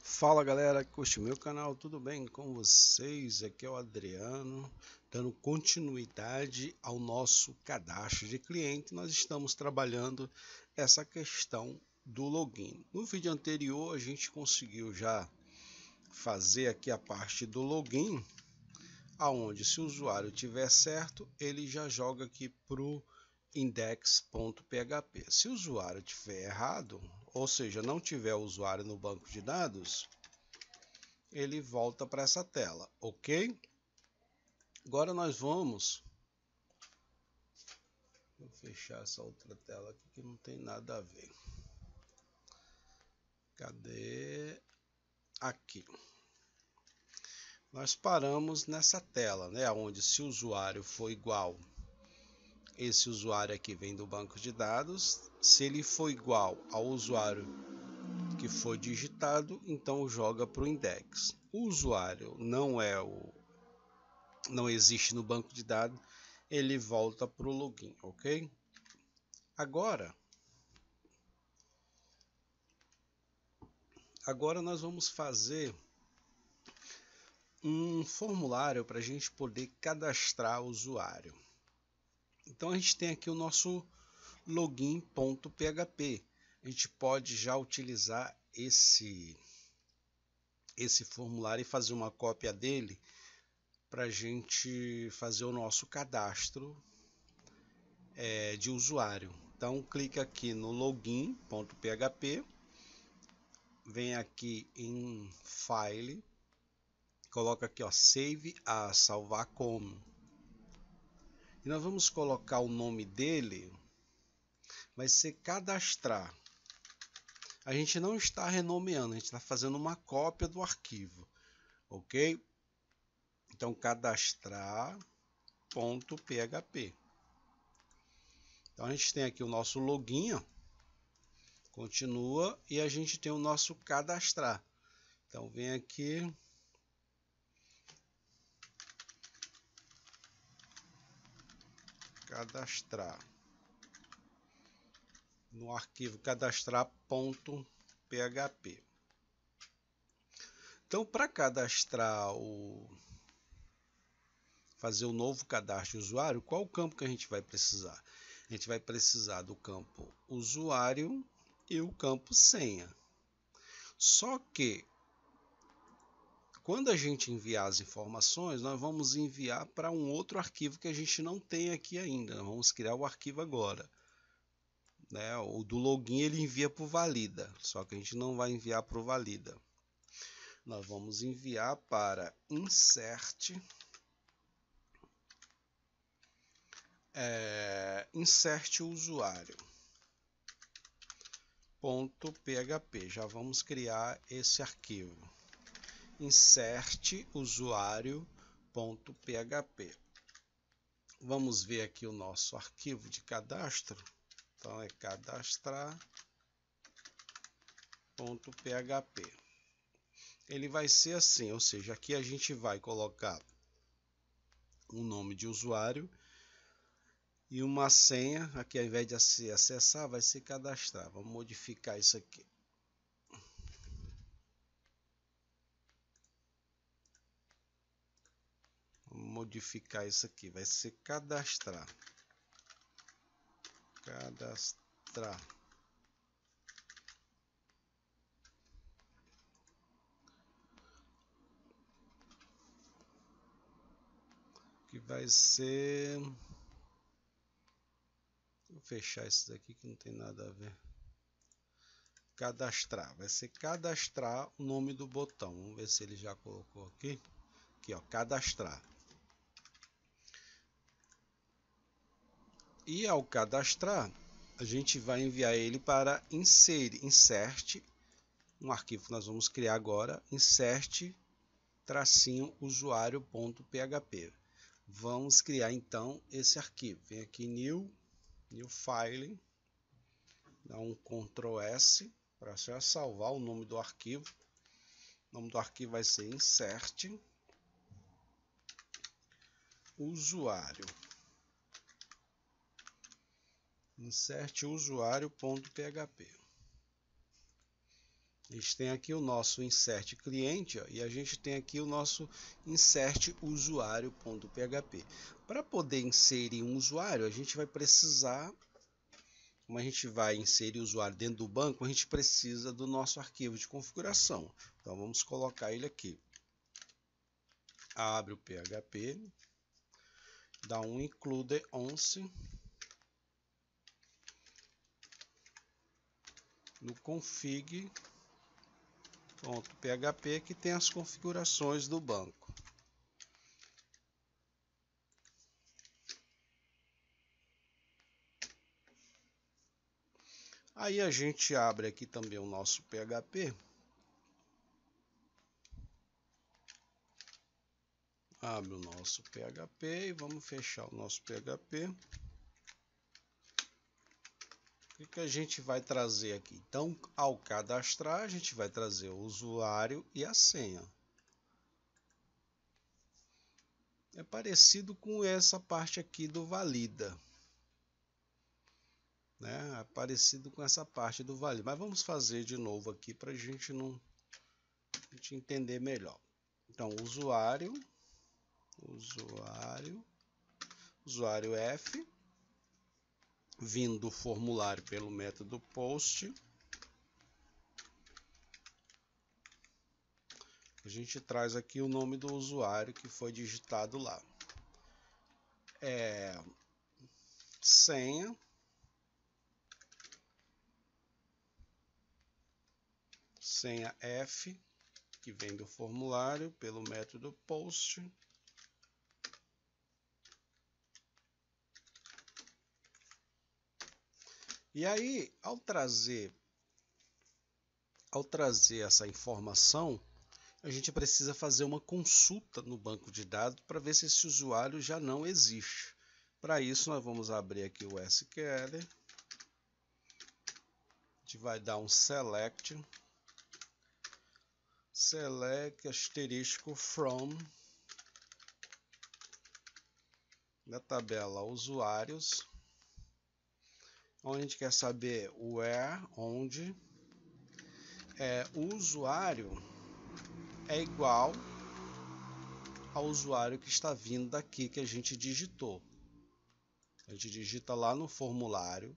Fala galera que curte meu canal, tudo bem com vocês? Aqui é o Adriano, dando continuidade ao nosso cadastro de cliente. Nós estamos trabalhando essa questão do login. No vídeo anterior a gente conseguiu já fazer aqui a parte do login, aonde se o usuário tiver certo, ele já joga aqui para o index.php. Se o usuário tiver errado, ou seja, não tiver o usuário no banco de dados, ele volta para essa tela, ok? Agora nós vamos vou fechar essa outra tela aqui que não tem nada a ver. Cadê? Aqui. Nós paramos nessa tela, né? Onde se o usuário for igual, esse usuário aqui vem do banco de dados. Se ele for igual ao usuário que foi digitado, então joga para o index. O usuário não existe no banco de dados, ele volta para o login, ok? Agora nós vamos fazer um formulário para a gente poder cadastrar o usuário. Então a gente tem aqui o nosso login.php. A gente pode já utilizar esse formulário e fazer uma cópia dele para a gente fazer o nosso cadastro de usuário. Então clica aqui no login.php, vem aqui em File, coloca aqui, ó, Save as, salvar como. E nós vamos colocar o nome dele, vai ser cadastrar. A gente não está renomeando, a gente está fazendo uma cópia do arquivo, ok? Então cadastrar.php. Então a gente tem aqui o nosso login, ó, continua, e a gente tem o nosso cadastrar. Então vem aqui, cadastrar, no arquivo cadastrar.php. Então, para cadastrar fazer o novo cadastro de usuário, qual o campo que a gente vai precisar? A gente vai precisar do campo usuário e o campo senha. Só que quando a gente enviar as informações, nós vamos enviar para um outro arquivo que a gente não tem aqui ainda. Nós vamos criar o arquivo agora, né? O do login ele envia para o valida, só que a gente não vai enviar para o valida. Nós vamos enviar para insert usuário .php. Já vamos criar esse arquivo, insert usuário.php. Vamos ver aqui o nosso arquivo de cadastro. Então é cadastrar.php. Ele vai ser assim, ou seja, aqui a gente vai colocar um nome de usuário e uma senha. Aqui ao invés de acessar, vai ser cadastrar. Vamos modificar isso aqui. Vamos modificar isso aqui, vai ser cadastrar. Cadastrar. Que vai ser... Vou fechar isso daqui que não tem nada a ver. Cadastrar, vai ser cadastrar o nome do botão. Vamos ver se ele já colocou aqui. Aqui, ó, cadastrar. E ao cadastrar, a gente vai enviar ele para insert, um arquivo que nós vamos criar agora, insert-usuário.php. Vamos criar então esse arquivo. Vem aqui new file, dá um Ctrl S para já salvar o nome do arquivo. O nome do arquivo vai ser insert usuário.php. A gente tem aqui o nosso insert cliente, ó, e a gente tem aqui o nosso insert usuário.php. Para poder inserir um usuário, a gente vai precisar, como a gente vai inserir o usuário dentro do banco, a gente precisa do nosso arquivo de configuração. Então vamos colocar ele aqui. Abre o PHP, dá um include once no config.php que tem as configurações do banco. Aí a gente abre aqui também o nosso PHP. Abre o nosso PHP e vamos fechar o nosso PHP. O que a gente vai trazer aqui? Então, ao cadastrar, a gente vai trazer o usuário e a senha. É parecido com essa parte aqui do valida, né? É parecido com essa parte do valida, mas vamos fazer de novo aqui para a gente entender melhor. Então, usuário F, vindo do formulário pelo método post. A gente traz aqui o nome do usuário que foi digitado lá. Senha F, que vem do formulário pelo método post. E aí, ao trazer essa informação, a gente precisa fazer uma consulta no banco de dados para ver se esse usuário já não existe. Para isso, nós vamos abrir aqui o SQL. A gente vai dar um select asterisco from da tabela usuários, onde a gente quer saber where, onde o usuário é igual ao usuário que está vindo daqui que a gente digitou. A gente digita lá no formulário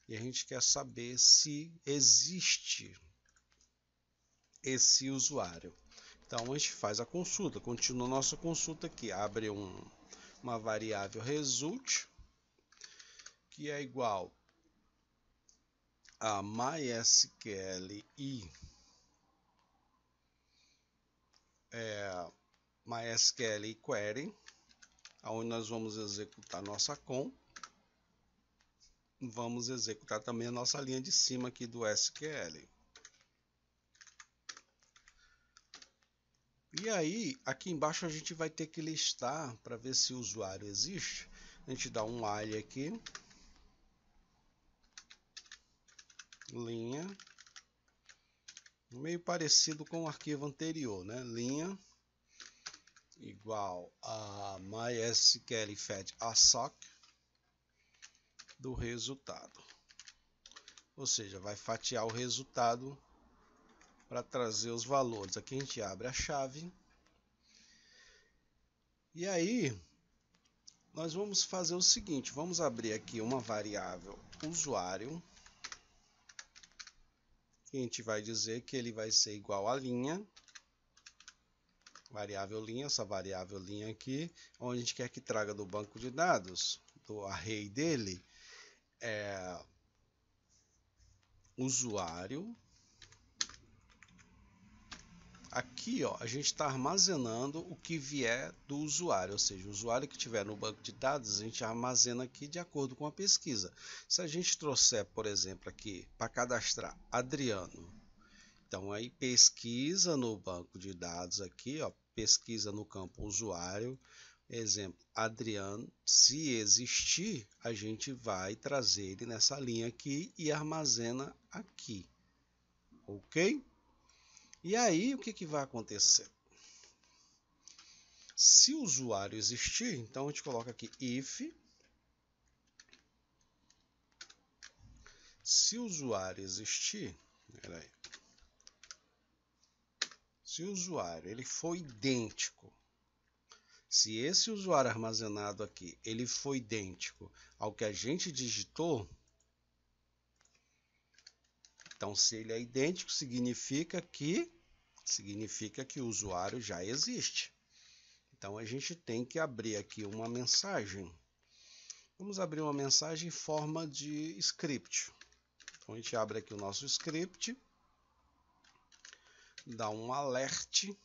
e a gente quer saber se existe esse usuário. Então a gente faz a consulta, continua a nossa consulta aqui, abre uma variável result, que é igual a MySQL MySQL query, onde nós vamos executar nossa com. Vamos executar também a nossa linha de cima aqui do SQL. E aí, aqui embaixo a gente vai ter que listar para ver se o usuário existe. A gente dá um while aqui, linha, meio parecido com o arquivo anterior, né? Linha igual a MySQL fetch assoc do resultado. Ou seja, vai fatiar o resultado para trazer os valores. Aqui a gente abre a chave. E aí, nós vamos fazer o seguinte, vamos abrir aqui uma variável usuário, que a gente vai dizer que ele vai ser igual a linha, variável linha, essa variável linha aqui, onde a gente quer que traga do banco de dados, do array dele, usuário. Aqui, ó, a gente está armazenando o que vier do usuário, ou seja, o usuário que tiver no banco de dados, a gente armazena aqui de acordo com a pesquisa. Se a gente trouxer, por exemplo, aqui para cadastrar Adriano, então aí pesquisa no banco de dados aqui, ó, pesquisa no campo usuário, exemplo, Adriano, se existir, a gente vai trazer ele nessa linha aqui e armazena aqui, ok? E aí, o que vai acontecer? Se o usuário existir, então a gente coloca aqui if, se o usuário existir, peraí, Se o usuário ele for idêntico, se esse usuário armazenado aqui ele for idêntico ao que a gente digitou, então se ele é idêntico significa que o usuário já existe. Então a gente tem que abrir aqui uma mensagem. Vamos abrir uma mensagem em forma de script. Então a gente abre aqui o nosso script, dá um alerta,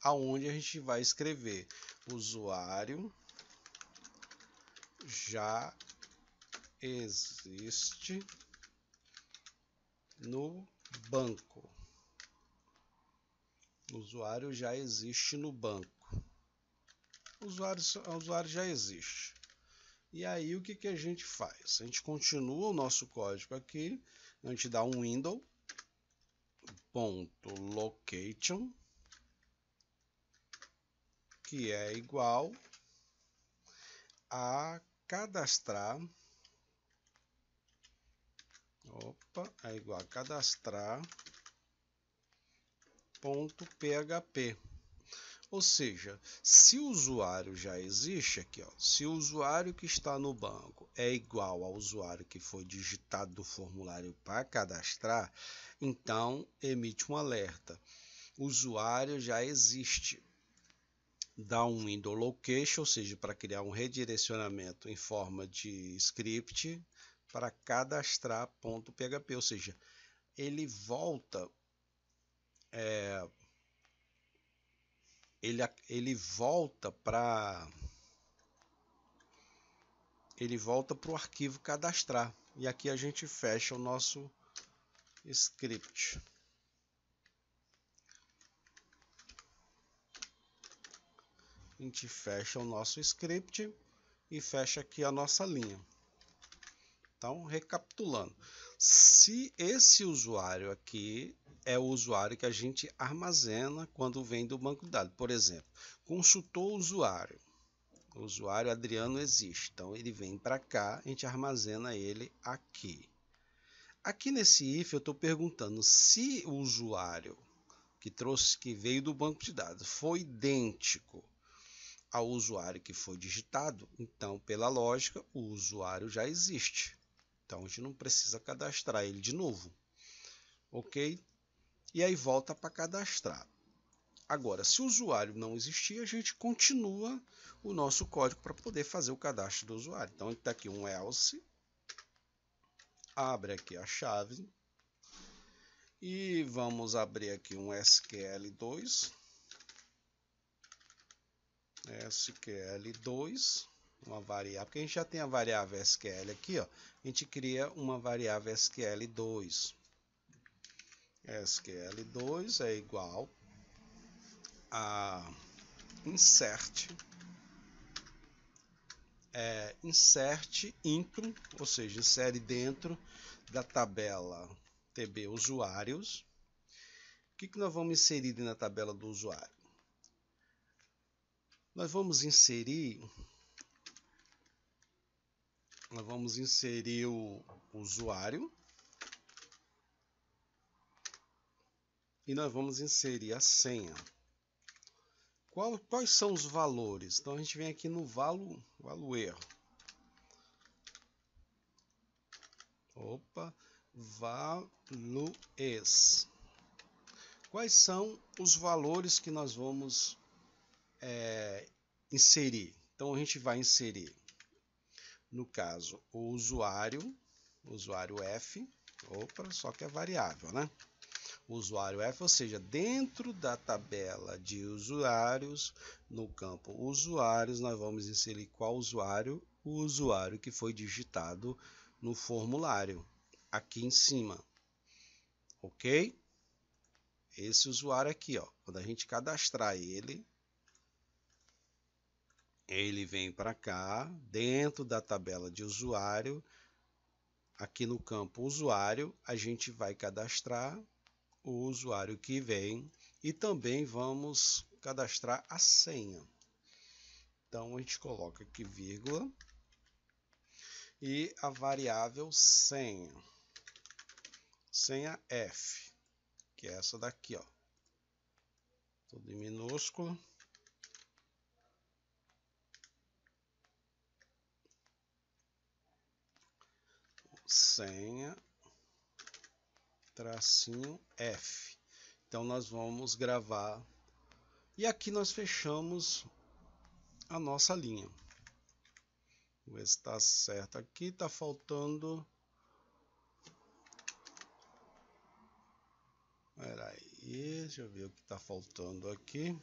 aonde a gente vai escrever: usuário já existe no banco. O usuário já existe no banco. O usuário já existe. E aí o que a gente faz? A gente continua o nosso código aqui, a gente dá um window.location, que é igual a cadastrar, cadastrar.php. Ou seja, se o usuário já existe aqui, ó, se o usuário que está no banco é igual ao usuário que foi digitado do formulário para cadastrar, então emite um alerta: o usuário já existe. Dá um window location, ou seja, para criar um redirecionamento em forma de script para cadastrar.php, ou seja, ele volta para o arquivo cadastrar. E aqui a gente fecha o nosso script. A gente fecha o nosso script e fecha aqui a nossa linha. Então, recapitulando, se esse usuário aqui é o usuário que a gente armazena quando vem do banco de dados, por exemplo, consultou o usuário Adriano existe, então ele vem para cá, a gente armazena ele aqui. Aqui nesse if eu estou perguntando se o usuário que veio do banco de dados foi idêntico ao usuário que foi digitado, então pela lógica o usuário já existe. Então a gente não precisa cadastrar ele de novo, ok? E aí volta para cadastrar. Agora, se o usuário não existir, a gente continua o nosso código para poder fazer o cadastro do usuário. Então está aqui um else, abre aqui a chave e vamos abrir aqui um SQL2, uma variável, porque a gente já tem a variável SQL aqui, ó, a gente cria uma variável SQL2. SQL2 é igual a insert intro, ou seja, insere dentro da tabela TB usuários. O que nós vamos inserir na tabela do usuário? Nós vamos inserir o usuário e nós vamos inserir a senha. Quais são os valores? Então a gente vem aqui no valuer. Values. Quais são os valores que nós vamos inserir? Então a gente vai inserir, no caso, o usuário F, só que é variável, né? O usuário F, ou seja, dentro da tabela de usuários, no campo usuários, nós vamos inserir qual usuário? O usuário que foi digitado no formulário, aqui em cima, ok? Esse usuário aqui, ó, quando a gente cadastrar ele vem para cá, dentro da tabela de usuário, aqui no campo usuário, a gente vai cadastrar o usuário que vem e também vamos cadastrar a senha. Então a gente coloca aqui vírgula e a variável senha. senha F, que é essa daqui, ó, tudo em minúsculo. Senha tracinho F. Então nós vamos gravar e aqui nós fechamos a nossa linha. Vamos ver se está certo aqui. Está faltando. Espera aí, deixa eu ver o que está faltando aqui.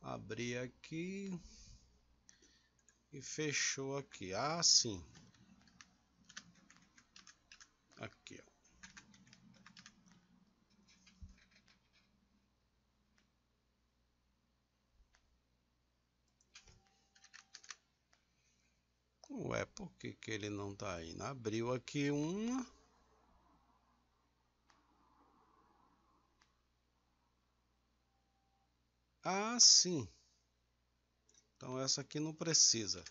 Abrir aqui e fechou aqui. Ah, sim. Aqui, ó. Ué, por que que ele não tá indo? Abriu aqui uma. Ah, sim. Então essa aqui não precisa.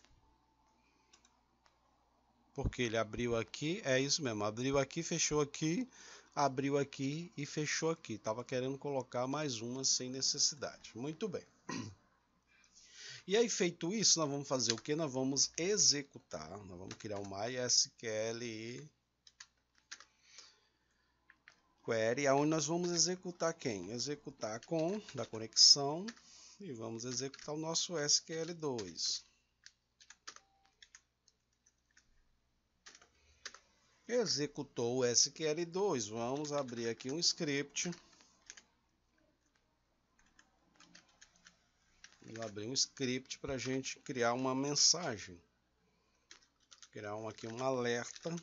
Porque ele abriu aqui, é isso mesmo. Abriu aqui, fechou aqui, abriu aqui e fechou aqui. Tava querendo colocar mais uma sem necessidade. Muito bem. E aí, feito isso, nós vamos fazer o que? Nós vamos executar. Nós vamos criar um MySQL query, onde nós vamos executar quem? Executar com da conexão e vamos executar o nosso SQL2. Executou o SQL2, vamos abrir aqui um script. Vou abrir um script para a gente criar uma mensagem. Criar aqui um alerta.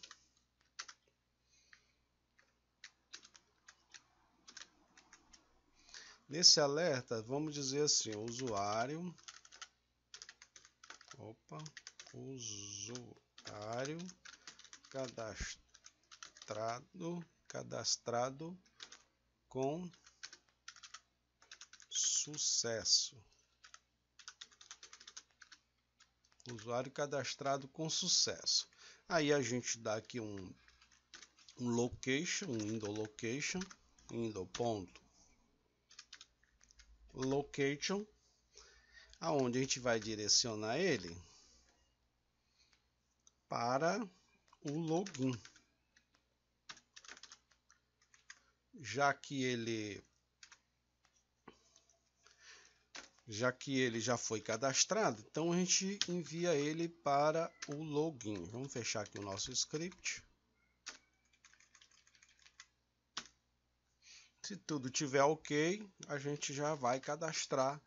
Nesse alerta, vamos dizer assim, usuário cadastrado com sucesso. Usuário cadastrado com sucesso. Aí a gente dá aqui um location, um window location, window.location, aonde a gente vai direcionar ele para o login. Já que ele já foi cadastrado, então a gente envia ele para o login. Vamos fechar aqui o nosso script. Se tudo tiver ok, a gente já vai cadastrar.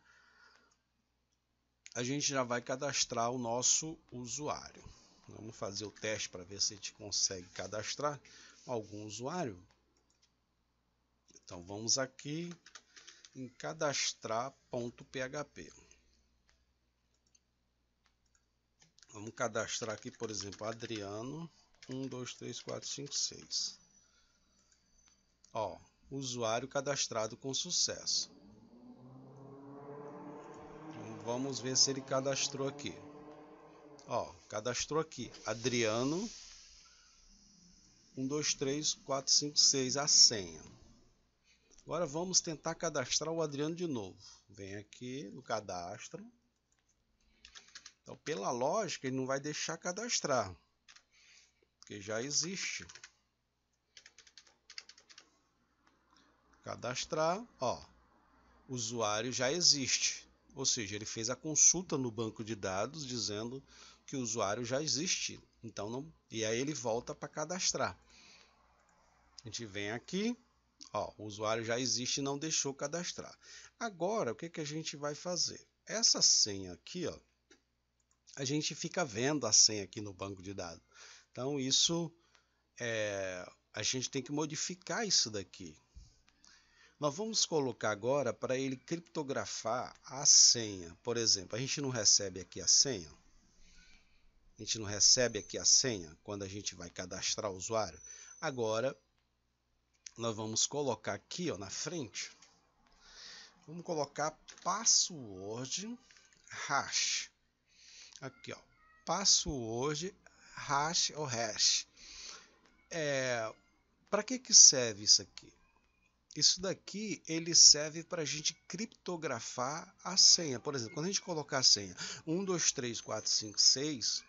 O nosso usuário. Vamos fazer o teste para ver se a gente consegue cadastrar algum usuário. Então vamos aqui em cadastrar.php. Vamos cadastrar aqui, por exemplo, Adriano 1, 2, 3, 4, 5, 6. Ó, usuário cadastrado com sucesso. Então, vamos ver se ele cadastrou aqui. Ó, cadastrou aqui Adriano 1, 2, 3, 4, 5, 6, a senha. Agora vamos tentar cadastrar o Adriano de novo. Vem aqui no cadastro. Então, pela lógica, ele não vai deixar cadastrar, porque já existe. Cadastrar, ó, usuário já existe. Ou seja, ele fez a consulta no banco de dados dizendo que o usuário já existe. Então, não, e aí ele volta para cadastrar. A gente vem aqui, ó, o usuário já existe e não deixou cadastrar. Agora, o que que a gente vai fazer? Essa senha aqui, ó, a gente fica vendo a senha aqui no banco de dados. Então, isso a gente tem que modificar isso daqui. Nós vamos colocar agora para ele criptografar a senha. Por exemplo, a gente não recebe aqui a senha. A gente não recebe aqui a senha quando a gente vai cadastrar o usuário. Agora, nós vamos colocar aqui, ó, na frente. Vamos colocar password hash. Aqui, ó. password hash ou hash. Para que serve isso aqui? Isso daqui ele serve para a gente criptografar a senha. Por exemplo, quando a gente colocar a senha 1, 2, 3, 4, 5, 6,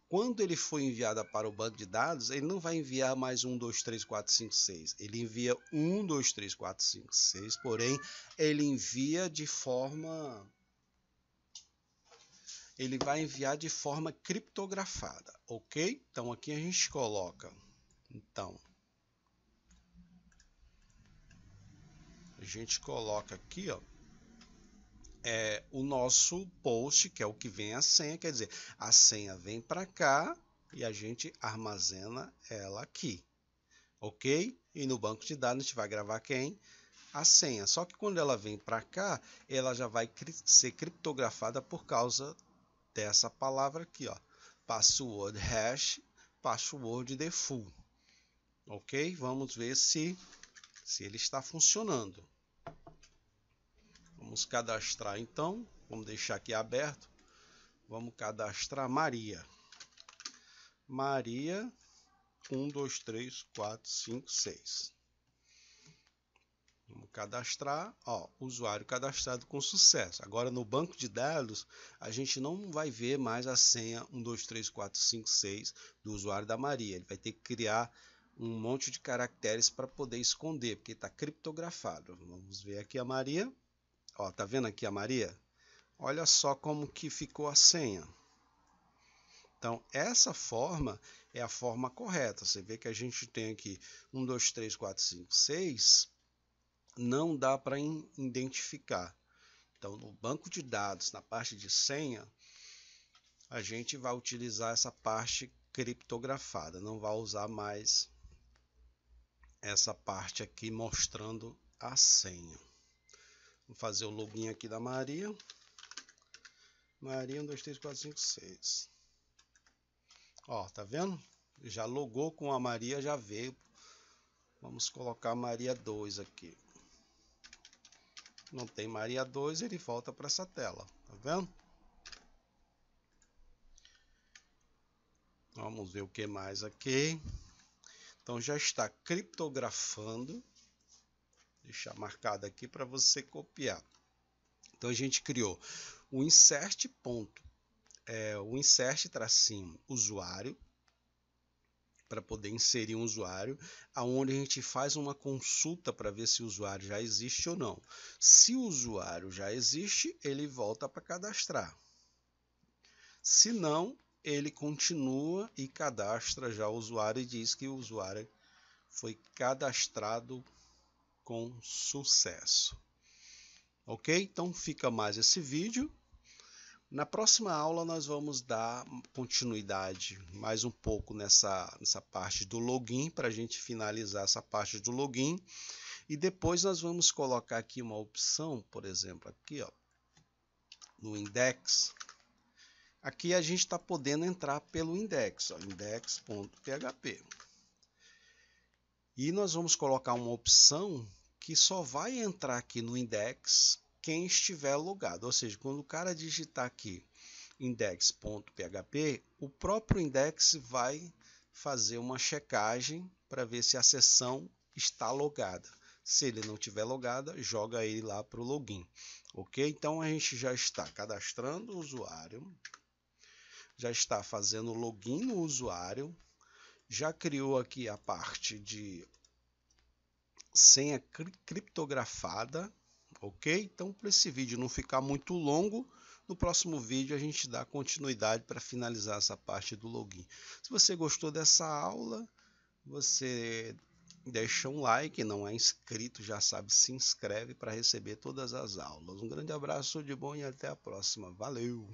quando ele for enviado para o banco de dados, ele não vai enviar mais 1, 2, 3, 4, 5, 6. Ele envia 1, 2, 3, 4, 5, 6, porém ele envia de forma... Ele vai enviar de forma criptografada, ok? Então aqui a gente coloca, a gente coloca aqui, ó, o nosso post, que é o que vem a senha, quer dizer, a senha vem para cá e a gente armazena ela aqui, ok? E no banco de dados a gente vai gravar quem? A senha. Só que quando ela vem para cá, ela já vai ser criptografada por causa dessa palavra aqui, ó, password hash, password default, ok? Vamos ver se ele está funcionando. Vamos cadastrar então, vamos deixar aqui aberto, vamos cadastrar Maria. Maria 1, 2, 3, 4, 5, 6. Vamos cadastrar, ó, usuário cadastrado com sucesso. Agora no banco de dados, a gente não vai ver mais a senha 1, 2, 3, 4, 5, 6 do usuário da Maria. Ele vai ter que criar um monte de caracteres para poder esconder, porque está criptografado. Vamos ver aqui a Maria. Ó, tá vendo aqui a Maria? Olha só como que ficou a senha. Então, essa forma é a forma correta. Você vê que a gente tem aqui 1, 2, 3, 4, 5, 6. Não dá para identificar. Então, no banco de dados, na parte de senha, a gente vai utilizar essa parte criptografada. Não vai usar mais essa parte aqui mostrando a senha. Vou fazer o login aqui da Maria. Maria 1, 2, 3, 4, 5, 6. Ó, tá vendo? Já logou com a Maria, já veio. Vamos colocar Maria 2 aqui. Não tem Maria 2, ele volta para essa tela. Tá vendo? Vamos ver o que mais aqui. Então já está criptografando. Deixar marcado aqui para você copiar. Então a gente criou o insert ponto, o insert tracinho usuário, para poder inserir um usuário, aonde a gente faz uma consulta para ver se o usuário já existe ou não. Se o usuário já existe, ele volta para cadastrar. Se não, ele continua e cadastra já o usuário e diz que o usuário foi cadastrado com sucesso. Ok? Então fica mais esse vídeo. Na próxima aula nós vamos dar continuidade mais um pouco nessa parte do login, para a gente finalizar essa parte do login. E depois nós vamos colocar aqui uma opção, por exemplo, aqui, ó, no index. Aqui a gente está podendo entrar pelo index, index.php. E nós vamos colocar uma opção que só vai entrar aqui no index quem estiver logado. Ou seja, quando o cara digitar aqui index.php, o próprio index vai fazer uma checagem para ver se a sessão está logada. Se ele não estiver logada, joga ele lá para o login. Ok? Então a gente já está cadastrando o usuário, já está fazendo login no usuário, já criou aqui a parte de senha criptografada, ok? Então, para esse vídeo não ficar muito longo, no próximo vídeo a gente dá continuidade para finalizar essa parte do login. Se você gostou dessa aula, você deixa um like, não é inscrito, já sabe, se inscreve para receber todas as aulas. Um grande abraço, de bom e até a próxima. Valeu!